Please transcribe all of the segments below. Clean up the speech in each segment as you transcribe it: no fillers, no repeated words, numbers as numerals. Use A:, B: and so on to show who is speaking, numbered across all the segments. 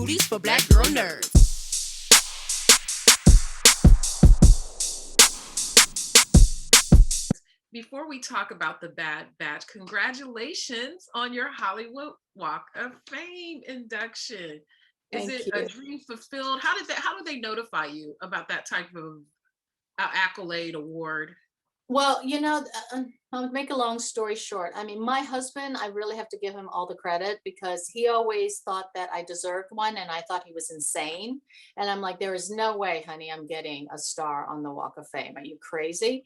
A: movies for black girl nerds.
B: Before we talk about the Bad Batch, congratulations on your Hollywood Walk of Fame induction. Is
C: Thank
B: it a
C: you.
B: dream fulfilled? How do they notify you about that type of accolade award?
C: Well, I'll make a long story short. I mean, my husband, I really have to give him all the credit because he always thought that I deserved one and I thought he was insane. And I'm like, there is no way, honey, I'm getting a star on the Walk of Fame. Are you crazy?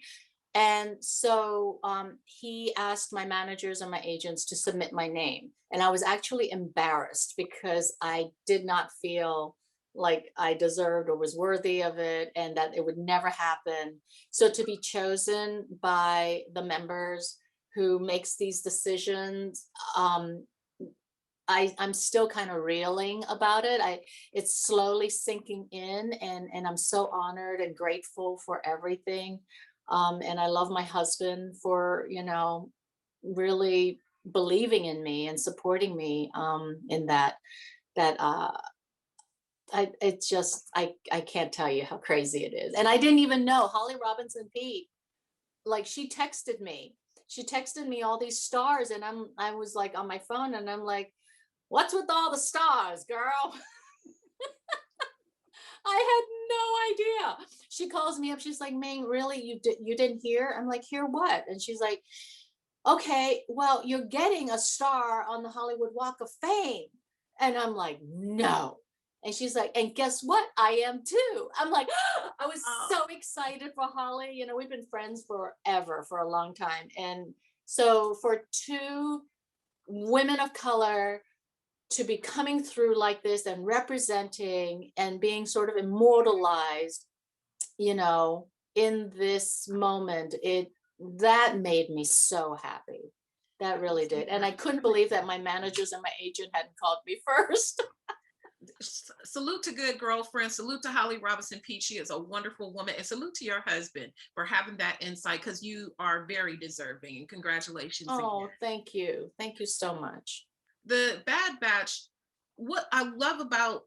C: And so he asked my managers and my agents to submit my name. And I was actually embarrassed because I did not feel like I deserved or was worthy of it and that it would never happen. So to be chosen by the members who makes these decisions, I'm still kind of reeling about it. It's slowly sinking in, and I'm so honored and grateful for everything. And I love my husband for really believing in me and supporting me in that. It's just I can't tell you how crazy it is. And I didn't even know Holly Robinson Pete. Like she texted me all these stars, and I was like on my phone, and I'm like, what's with all the stars, girl? I had no idea. She calls me up. She's like, Ming, really? You didn't hear? I'm like, hear what? And she's like, okay, well, you're getting a star on the Hollywood Walk of Fame. And I'm like, no. And she's like, and guess what? I am too. I'm like, I was
B: Oh,
C: so excited for Holly. We've been friends forever, for a long time. And so for two women of color to be coming through like this and representing and being sort of immortalized, you know, in this moment, it that made me so happy. That really did. And I couldn't believe that my managers and my agent hadn't called me first.
B: salute to good girlfriend. Salute to Holly Robinson Pete. She is a wonderful woman. And salute to your husband for having that insight because you are very deserving. And congratulations again.
C: Oh, thank you. Thank you so much.
B: The Bad Batch, what I love about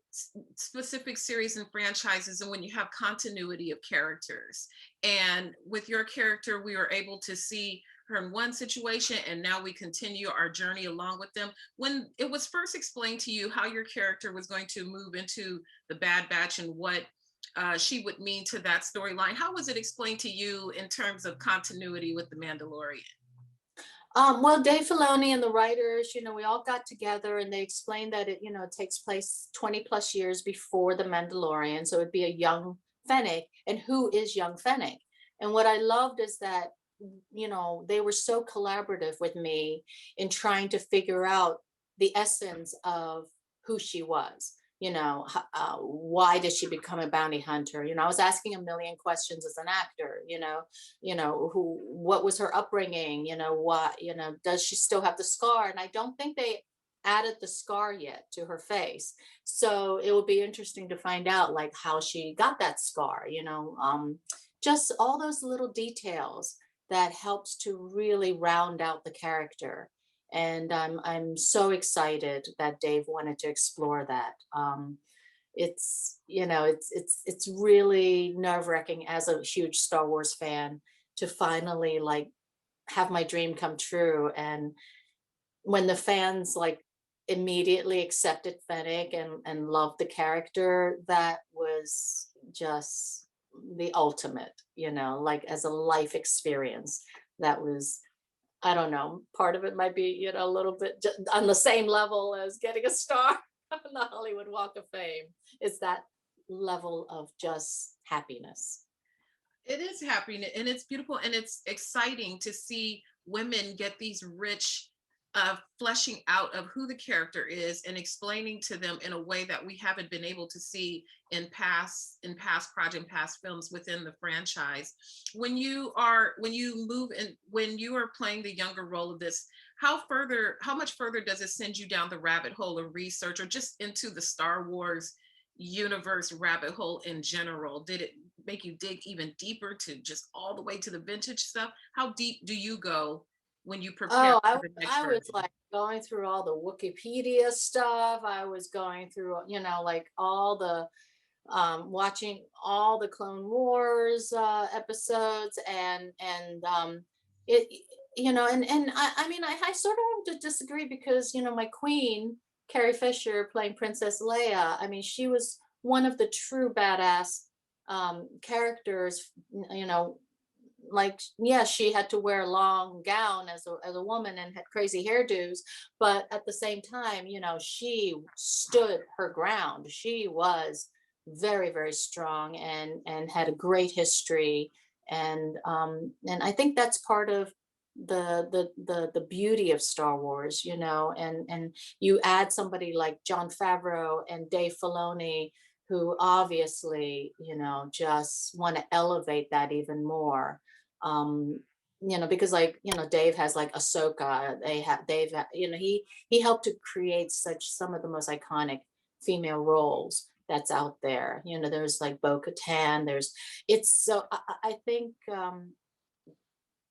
B: specific series and franchises, and when you have continuity of characters, and with your character we were able to see her in one situation and now we continue our journey along with them. When it was first explained to you how your character was going to move into the Bad Batch and what she would mean to that storyline, how was it explained to you in terms of continuity with the Mandalorian?
C: Well, Dave Filoni and the writers, we all got together and they explained that it takes place 20 plus years before the Mandalorian. So it'd be a young Fennec. And who is young Fennec? And what I loved is that, they were so collaborative with me in trying to figure out the essence of who she was. Why did she become a bounty hunter? I was asking a million questions as an actor, what was her upbringing, what, does she still have the scar? And I don't think they added the scar yet to her face. So it will be interesting to find out like how she got that scar, just all those little details that helps to really round out the character. And I'm so excited that Dave wanted to explore that. It's really nerve wracking as a huge Star Wars fan to finally like have my dream come true. And when the fans like immediately accepted Fennec and loved the character, that was just the ultimate, like as a life experience. That was, I don't know, part of it might be, a little bit on the same level as getting a star on the Hollywood Walk of Fame. It's that level of just happiness.
B: It is happening and it's beautiful and it's exciting to see women get these rich fleshing out of who the character is and explaining to them in a way that we haven't been able to see in past project and past films within the franchise. When you are playing the younger role of this, how much further does it send you down the rabbit hole of research or just into the Star Wars universe rabbit hole in general? Did it make you dig even deeper to just all the way to the vintage stuff? How deep do you go when you prepare
C: Oh,
B: for the next
C: I was
B: version?
C: like going through all the Wikipedia stuff. I was going through, like all the watching all the Clone Wars episodes, and it and I mean I sort of have to disagree because my queen Carrie Fisher playing Princess Leia. I mean, she was one of the true badass characters. Like, yeah, she had to wear a long gown as a woman and had crazy hairdos, but at the same time, she stood her ground. She was very, very strong and had a great history. And I think that's part of the beauty of Star Wars, and you add somebody like John Favreau and Dave Filoni, who obviously, just want to elevate that even more. um because, like, Dave has like Ahsoka. He helped to create such some of the most iconic female roles that's out there. There's like Bo-Katan. It's so I think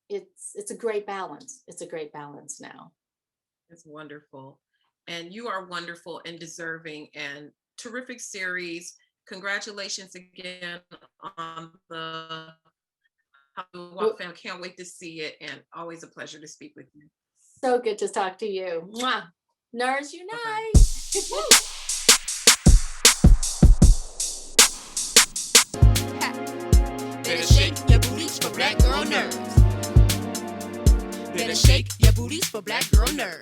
C: it's a great balance. It's a great balance now.
B: It's wonderful. And you are wonderful and deserving and terrific series. Congratulations again on the
C: Well,
B: Walk Fan. Can't wait to see it, and always a pleasure to speak with you.
C: so good to talk to you. Mwah. Nerds
B: Bye bye.
C: unite.
A: Better shake your booties for black girl nerds. Better shake your booties for black girl nerds.